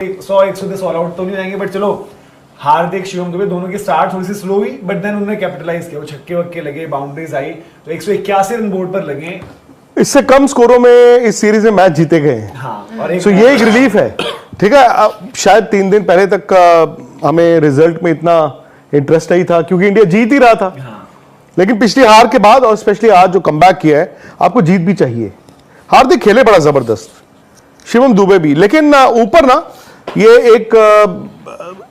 100-110 all out तो नहीं जाएंगे, बट चलो हार्दिक शिवम दुबे दोनों की स्टार्ट थोड़ी सी स्लो हुई, बट देन उन्होंने कैपिटलाइज किया, वो छक्के वक्के लगे, बाउंड्रीज आई, तो 181 रन बोर्ड पर लगे। इससे कम स्कोरों में इस सीरीज में मैच जीते गए हैं। हाँ, और सो ये एक रिलीफ है। ठीक है, शायद 3 दिन पहले तक हमें रिजल्ट में इतना इंटरेस्ट नहीं था क्योंकि इंडिया जीत ही रहा था। हाँ। लेकिन पिछली हार के बाद और स्पेशली आज जो कमबैक किया है, आपको जीत भी चाहिए। हार्दिक खेले बड़ा जबरदस्त, शिवम दुबे भी, लेकिन ऊपर ना ये एक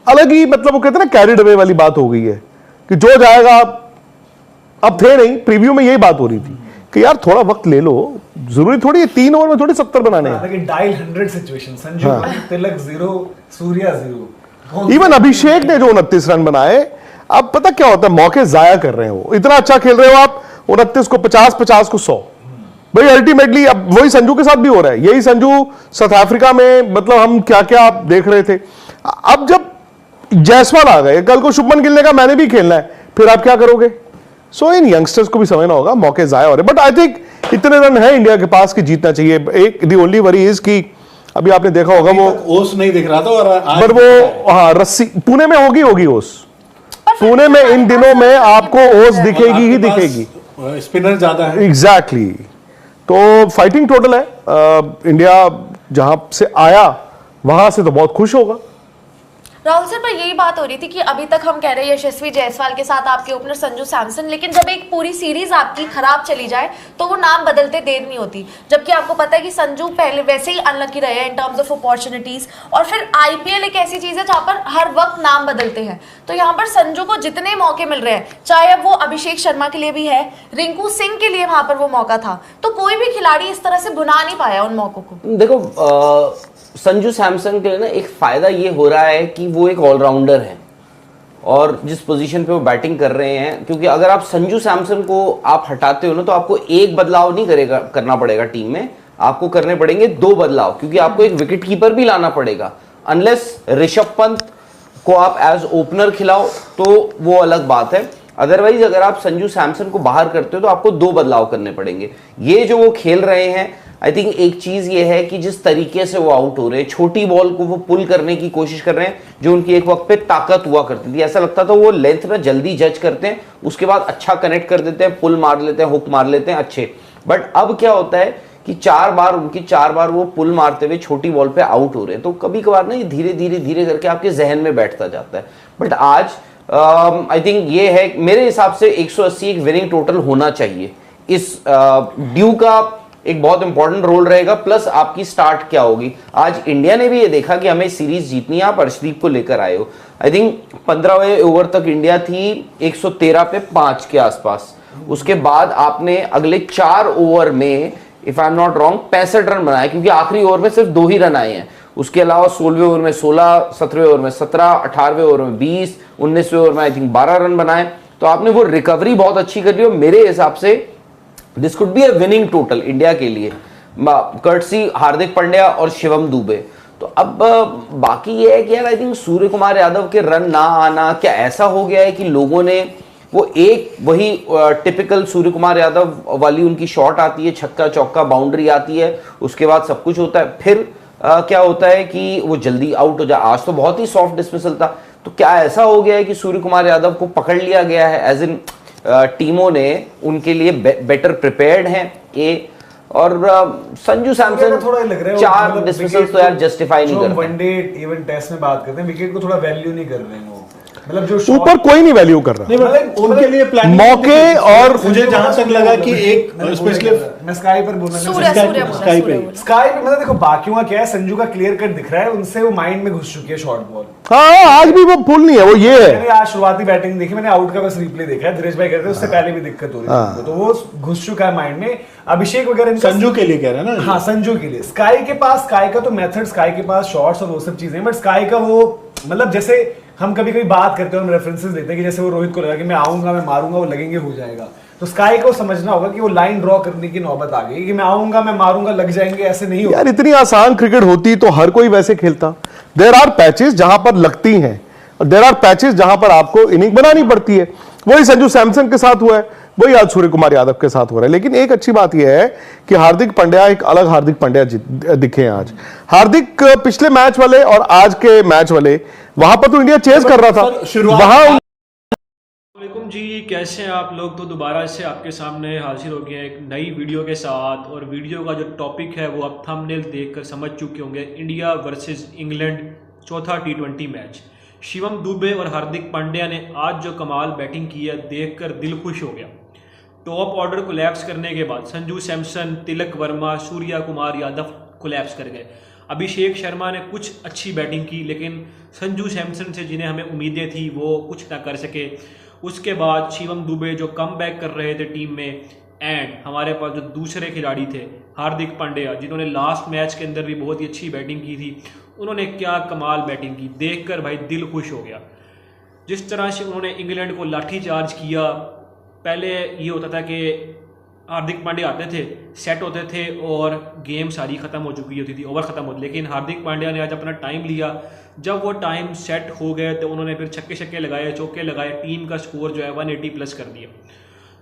अलग ही, मतलब वो कहते हैं ना कैरिड अवे वाली बात हो गई है कि जो जाएगा, अब थे नहीं, प्रीव्यू में यही बात हो रही थी कि यार थोड़ा वक्त ले लो, जरूरी थोड़ी 3 ओवर में थोड़ी 70 बनाने हैं। लेकिन डायल 100 सिचुएशन, संजू तिलक 0, सूर्या 0, इवन अभिषेक ने जो 29 रन बनाए, अब पता क्या होता है, मौके जाया कर रहे हो, इतना अच्छा खेल रहे हो आप, 29 को 50, 50 को 100। भाई अल्टीमेटली अब वही संजू के साथ भी हो रहा है। यही संजू साउथ अफ्रीका में, मतलब हम क्या क्या आप देख रहे थे। अब जब जायसवाल आ गए, कल को शुभमन गिल ने कहा मैंने भी खेलना है, फिर आप क्या करोगे? सो इन यंगस्टर्स को भी समझना होगा, मौके जाया हो रहे। बट आई थिंक इतने रन है इंडिया के पास कि जीतना चाहिए। एक दी ओनली वरी इज कि अभी आपने देखा होगा वो ओस नहीं दिख रहा था, और पर वो हाँ रस्सी पुणे में होगी ओस, पुणे में इन दिनों में आपको ओस दिखेगी ही दिखेगी, स्पिनर ज्यादा है। एग्जैक्टली। तो फाइटिंग टोटल है। इंडिया जहां से आया वहां से तो बहुत खुश होगा। राहुल सर, पर यही बात हो रही थी कि अभी तक हम कह रहे हैं यशस्वी जायसवाल के साथ आपके ओपनर संजू सैमसन, लेकिन जब एक पूरी सीरीज आपकी खराब चली जाए तो वो नाम बदलते देर नहीं होती। जबकि आपको पता है कि संजू पहले वैसे ही अनलकी रहे हैं इन टर्म्स ऑफ अपॉर्चुनिटीज, और फिर आईपीएल एक ऐसी चीज है जहां पर हर वक्त नाम बदलते हैं। तो यहाँ पर संजू को जितने मौके मिल रहे हैं, चाहे अब वो अभिषेक शर्मा के लिए भी है, रिंकू सिंह के लिए वहां पर वो मौका था, तो कोई भी खिलाड़ी इस तरह से भुना नहीं पाया उन मौकों को। देखो संजू सैमसन के लिए ना एक फायदा ये हो रहा है कि वो एक ऑलराउंडर है, और जिस पोजीशन पे वो बैटिंग कर रहे हैं, क्योंकि अगर आप संजू सैमसन को आप हटाते हो ना, तो आपको एक बदलाव नहीं करना पड़ेगा टीम में, आपको करने पड़ेंगे 2 बदलाव, क्योंकि आपको एक विकेट कीपर भी लाना पड़ेगा। अनलेस ऋषभ पंत को आप एज ओपनर खिलाओ तो वो अलग बात है। अदरवाइज अगर आप संजू सैमसन को बाहर करते हो तो आपको 2 बदलाव करने पड़ेंगे। ये जो वो खेल रहे हैं, आई थिंक एक चीज ये है कि जिस तरीके से वो आउट हो रहे हैं, छोटी बॉल को वो पुल करने की कोशिश कर रहे हैं, जो उनकी एक वक्त पे ताकत हुआ करती थी। ऐसा लगता था वो लेंथ में जल्दी जज करते हैं, उसके बाद अच्छा कनेक्ट कर देते हैं, पुल मार लेते हैं, हुक मार लेते हैं अच्छे। बट अब क्या होता है कि 4 बार वो पुल मारते हुए छोटी बॉल पे आउट हो रहे हैं, तो कभी कभार ना ये धीरे करके आपके जहन में बैठता जाता है। बट आज आई थिंक ये है, मेरे हिसाब से 180 एक विनिंग टोटल होना चाहिए। इस ड्यू का एक बहुत इंपॉर्टेंट रोल रहेगा, प्लस आपकी स्टार्ट क्या होगी। आज इंडिया ने भी ये देखा कि हमें सीरीज जीतनी है, आप अर्शदीप को लेकर आए हो। आई थिंक 15वें ओवर तक इंडिया थी 113 पे 5 के आसपास। उसके बाद आपने अगले 4 ओवर में, if I am not wrong, 65 run बनाए, क्योंकि आखिरी ओवर में सिर्फ 2 ही रन आए हैं। उसके अलावा 16वें ओवर में 16, 17वें ओवर में 17, 18वें ओवर में 20, 19वें ओवर में आई थिंक 12 रन बनाए। तो आपने वो रिकवरी बहुत अच्छी कर ली, और मेरे हिसाब से this could be a winning total India के लिए, कर्टसी हार्दिक पांड्या और शिवम दुबे। तो अब बाकी ये है कि यार आई थिंक सूर्य कुमार यादव के रन ना आना, क्या ऐसा हो गया है कि लोगों ने वो एक वही टिपिकल सूर्य कुमार यादव वाली उनकी शॉट आती है, छक्का चौका बाउंड्री आती है, उसके बाद सब कुछ होता है, फिर क्या होता है कि वो जल्दी आउट हो जाए। आज तो बहुत ही सॉफ्ट डिसमिसल था, तो क्या ऐसा हो गया है कि सूर्य कुमार यादव को पकड़ लिया गया है, एज इन टीमों ने उनके लिए बेटर प्रिपेयर्ड हैं ये, और संजू सैमसन थोड़ा लग रहा है 4 डिसमिसल्स तो यार जस्टिफाई नहीं करते। वनडे इवन टेस्ट में बात करते हैं, विकेट को थोड़ा वैल्यू नहीं कर रहे हैं वो, मतलब जो ऊपर कोई नहीं वैल्यू कर रहा, उनके लिए प्लानिंग मौके। और मुझे जहां तक लगा कि एक स्पेशली मैं स्काई पर बोलना स्काई पे मतलब देखो बाकियों का क्या है, संजू का क्लियर कट दिख रहा है, उनसे वो माइंड में घुस चुकी है शॉर्ट बॉल। हाँ, आज भी वो पुल नहीं है, वो ये है। मैंने आज शुरुआती बैटिंग देखी, मैंने आउट का बस रिप्ले देखा है, धीरेश भाई कहते हैं उससे पहले भी दिक्कत हो रही थी, तो वो घुस चुका है माइंड में। अभिषेक वगैरह संजू के लिए कह रहे हैं ना, हाँ संजू के लिए। स्काई के पास, स्काई का तो मेथड, स्काई के पास शॉट्स और वो सब चीजें, बट स्काई का वो मतलब जैसे हम कभी कभी बात करते हैं, हम रेफरेंसेस देते हैं कि जैसे वो रोहित को लगा कि मैं आऊंगा, मैं मारूंगा, वो लगेंगे, हो जाएगा। तो स्काई को समझना होगा कि वो लाइन ड्रॉ करने की नौबत आ गई कि मैं आऊंगा, मैं मारूंगा, लग जाएंगे, ऐसे नहीं होगा यार। इतनी आसान क्रिकेट होती तो हर कोई वैसे खेलता। देयर आर पैचेस जहां पर लगती हैं, और देयर आर पैचेस जहां पर आपको इनिंग बनानी पड़ती है। वही संजू सैमसन के साथ हुआ है। वही आज सूर्य कुमार यादव के साथ हो रहा है। लेकिन एक अच्छी बात यह है कि हार्दिक पांड्या एक अलग हार्दिक पांड्या दिखे हैं आज। हार्दिक पिछले मैच वाले और आज के मैच वाले, वहां पर तो इंडिया चेज कर रहा था, शुरुआत वहां वालेकुम जी, कैसे हैं आप लोग। तो दोबारा से आपके सामने हाजिर हो गए हैं एक नई वीडियो के साथ। और वीडियो का जो टॉपिक है वो आप थंबनेल देखकर समझ चुके होंगे, इंडिया वर्सेस इंग्लैंड चौथा T20 मैच। शिवम दुबे और हार्दिक पांड्या ने आज जो कमाल बैटिंग की है, देखकर दिल खुश हो गया। टॉप ऑर्डर कोलैप्स करने के बाद संजू सैमसन, तिलक वर्मा, सूर्या कुमार यादव कोलैप्स कर गए। अभिषेक शर्मा ने कुछ अच्छी बैटिंग की, लेकिन संजू सैमसन से जिन्हें हमें उम्मीदें थी वो कुछ ना कर सके। उसके बाद शिवम दुबे जो कम बैक कर रहे थे टीम में, एंड हमारे पास जो दूसरे खिलाड़ी थे हार्दिक पांड्या, जिन्होंने लास्ट मैच के अंदर भी बहुत ही अच्छी बैटिंग की थी, उन्होंने क्या कमाल बैटिंग की, देखकर भाई दिल खुश हो गया। जिस तरह से उन्होंने इंग्लैंड को लाठी चार्ज किया, पहले ये होता था कि हार्दिक पांड्या आते थे, सेट होते थे और गेम सारी ख़त्म हो चुकी होती थी, ओवर ख़त्म होती। लेकिन हार्दिक पांड्या ने आज अपना टाइम लिया, जब वो टाइम सेट हो गए तो उन्होंने फिर छक्के लगाए, चौके लगाए, टीम का स्कोर जो है 180 प्लस कर दिया।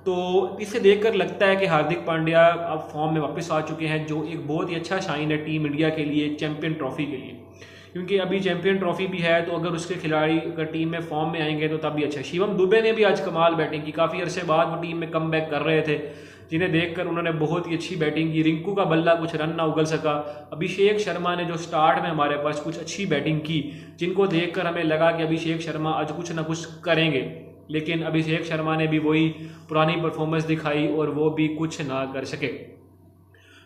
तो इसे देखकर लगता है कि हार्दिक पांड्या अब फॉर्म में वापस आ चुके हैं, जो एक बहुत ही अच्छा साइन है टीम इंडिया के लिए, चैंपियन ट्रॉफी के लिए। क्योंकि अभी चैंपियन ट्रॉफी भी है, तो अगर उसके खिलाड़ी अगर टीम में फॉर्म में आएंगे तो तब भी अच्छा। शिवम दुबे ने भी आज कमाल बैटिंग की, काफ़ी अरसे बाद वो टीम में कम बैक कर रहे थे, जिन्हें देखकर उन्होंने बहुत ही अच्छी बैटिंग की। रिंकू का बल्ला कुछ रन ना उगल सका। अभिषेक शर्मा ने जो स्टार्ट में हमारे पास कुछ अच्छी बैटिंग की, जिनको देखकर हमें लगा कि अभिषेक शर्मा आज कुछ ना कुछ करेंगे, लेकिन अभिषेक शर्मा ने भी वही पुरानी परफॉर्मेंस दिखाई और वो भी कुछ ना कर सके।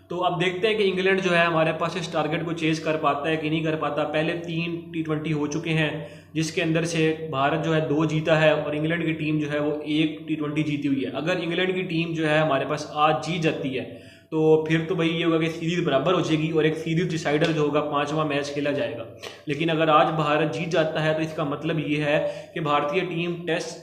तो अब देखते हैं कि इंग्लैंड जो है हमारे पास इस टारगेट को चेज कर पाता है कि नहीं कर पाता। पहले 3 T20 हो चुके हैं, जिसके अंदर से भारत जो है 2 जीता है और इंग्लैंड की टीम जो है वो 1 T20 जीती हुई है। अगर इंग्लैंड की टीम जो है हमारे पास आज जीत जाती है तो फिर तो भाई ये होगा कि सीरीज बराबर हो जाएगी और एक सीरीज डिसाइडर जो होगा 5वां मैच खेला जाएगा। लेकिन अगर आज भारत जीत जाता है तो इसका मतलब ये है कि भारतीय टीम टेस्ट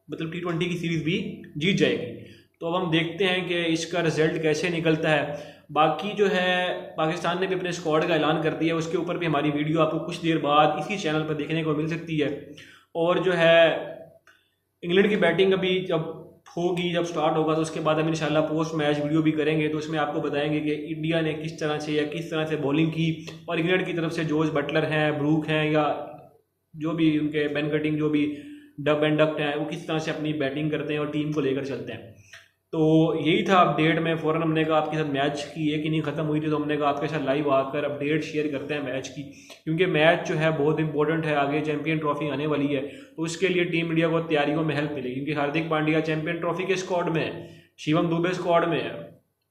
मतलब T20 की सीरीज भी जीत जाएगी। तो अब हम देखते हैं कि इसका रिजल्ट कैसे निकलता है। बाकी जो है पाकिस्तान ने भी अपने स्क्वाड का ऐलान कर दिया, उसके ऊपर भी हमारी वीडियो आपको कुछ देर बाद इसी चैनल पर देखने को मिल सकती है। और जो है इंग्लैंड की बैटिंग अभी जब होगी, जब स्टार्ट होगा, तो उसके बाद हम इंशाल्लाह पोस्ट मैच वीडियो भी करेंगे, तो उसमें आपको बताएंगे कि इंडिया ने किस तरह से या किस तरह से बॉलिंग की और इंग्लैंड की तरफ से जोश बटलर हैं, ब्रूक हैं, या जो भी उनके बेन कटिंग जो भी डब एंड डक्ट हैं, वो किस तरह से अपनी बैटिंग करते हैं और टीम को लेकर चलते हैं। तो यही था अपडेट में। फ़ौरन हमने कहा आपके साथ मैच की एक इनिंग ख़त्म हुई थी, तो हमने कहा आपके साथ लाइव आकर अपडेट शेयर करते हैं मैच की, क्योंकि मैच जो है बहुत इंपॉर्टेंट है। आगे चैंपियन ट्रॉफी आने वाली है, तो उसके लिए टीम इंडिया को तैयारियों में हेल्प मिलेगी। क्योंकि हार्दिक पांड्या चैंपियन ट्रॉफी के स्क्वाड में है, शिवम दुबे स्क्वाड में है,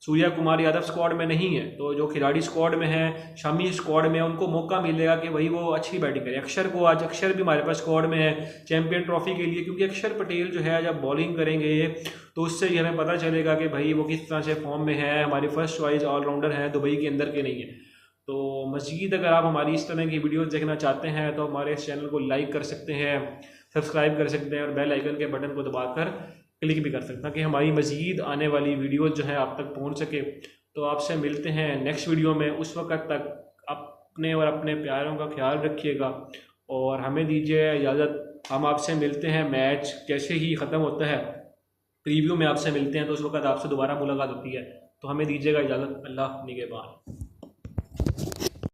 सूर्या कुमार यादव स्क्वाड में नहीं है। तो जो खिलाड़ी स्क्वाड में है, शामी स्क्वाड में है, उनको मौका मिलेगा कि भाई वो अच्छी बैटिंग करे। अक्षर को आज अक्षर भी हमारे पास स्क्वाड में है चैंपियन ट्रॉफी के लिए, क्योंकि अक्षर पटेल जो है जब बॉलिंग करेंगे तो उससे ही हमें पता चलेगा कि भाई वो किस तरह से फॉर्म में है। हमारी फर्स्ट चॉइस ऑलराउंडर हैं, दुबई के अंदर के नहीं है। तो मज़ीद अगर आप हमारी इस तरह की वीडियोज़ देखना चाहते हैं तो हमारे इस चैनल को लाइक कर सकते हैं, सब्सक्राइब कर सकते हैं और बेल आइकन के बटन को दबाकर क्लिक भी कर सकते हैं, कि हमारी मज़ीद आने वाली वीडियोज़ जो है आप तक पहुँच सके। तो आपसे मिलते हैं नेक्स्ट वीडियो में। उस वक्त तक अपने और अपने प्यारों का ख्याल रखिएगा और हमें दीजिए इजाज़त। हम आपसे मिलते हैं मैच जैसे ही ख़त्म होता है, प्रीव्यू में आपसे मिलते हैं, तो उस वक्त आपसे दोबारा मुलाकात होती है। तो हमें दीजिएगा इजाज़त। अल्लाह निगहबान।